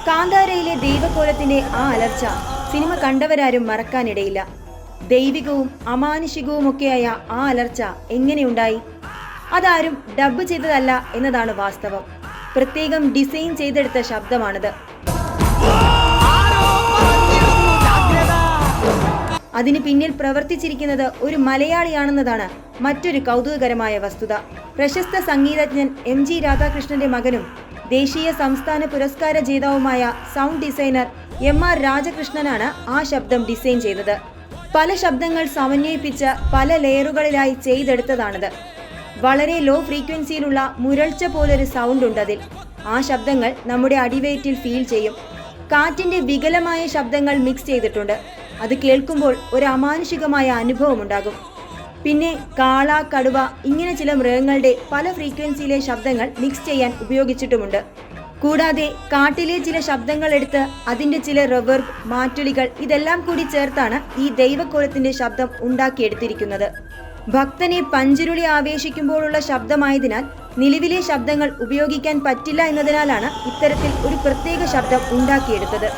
കാന്താരയിലെ ദൈവകോലത്തിന്റെ ആ അലർച്ച സിനിമ കണ്ടവരാരും മറക്കാനിടയില്ല. ദൈവികവും അമാനുഷികവുമൊക്കെയായ ആ അലർച്ച എങ്ങനെയുണ്ടായി? അതാരും ഡബ് ചെയ്തതല്ല എന്നതാണ് വാസ്തവം. പ്രത്യേകം ഡിസൈൻ ചെയ്തെടുത്ത ശബ്ദമാണത്. അതിന് പിന്നിൽ പ്രവർത്തിച്ചിരിക്കുന്നത് ഒരു മലയാളിയാണെന്നതാണ് മറ്റൊരു കൗതുകകരമായ വസ്തുത. പ്രശസ്ത സംഗീതജ്ഞൻ MG രാധാകൃഷ്ണന്റെ മകനും ദേശീയ സംസ്ഥാന പുരസ്കാര ജേതാവുമായ സൗണ്ട് ഡിസൈനർ MR രാജകൃഷ്ണനാണ് ആ ശബ്ദം ഡിസൈൻ ചെയ്തത്. പല ശബ്ദങ്ങൾ സമന്വയിപ്പിച്ച് പല ലെയറുകളിലായി ചെയ്തെടുത്തതാണത്. വളരെ ലോ ഫ്രീക്വൻസിയിലുള്ള മുരൾച്ച പോലൊരു സൗണ്ട് ഉണ്ടതിൽ. ആ ശബ്ദങ്ങൾ നമ്മുടെ അടിവയറ്റിൽ ഫീൽ ചെയ്യും. കാറ്റിന്റെ വികലമായ ശബ്ദങ്ങൾ മിക്സ് ചെയ്തിട്ടുണ്ട്. അത് കേൾക്കുമ്പോൾ ഒരു അമാനുഷികമായ അനുഭവമുണ്ടാകും. പിന്നെ കാള, കടുവ ഇങ്ങനെ ചില മൃഗങ്ങളുടെ പല ഫ്രീക്വൻസിയിലെ ശബ്ദങ്ങൾ മിക്സ് ചെയ്യാൻ ഉപയോഗിച്ചിട്ടുമുണ്ട്. കൂടാതെ കാട്ടിലെ ചില ശബ്ദങ്ങൾ എടുത്ത് അതിൻ്റെ ചില റിവർബ്, മാറ്റൊലികൾ ഇതെല്ലാം കൂടി ചേർത്താണ് ഈ ദൈവക്കോലത്തിന്റെ ശബ്ദം ഉണ്ടാക്കിയെടുത്തിരിക്കുന്നത്. ഭക്തനെ പഞ്ചുരുളി ആവേശിക്കുമ്പോഴുള്ള ശബ്ദമായതിനാൽ നിലവിലെ ശബ്ദങ്ങൾ ഉപയോഗിക്കാൻ പറ്റില്ല എന്നതിനാലാണ് ഇത്തരത്തിൽ ഒരു പ്രത്യേക ശബ്ദം ഉണ്ടാക്കിയെടുത്തത്.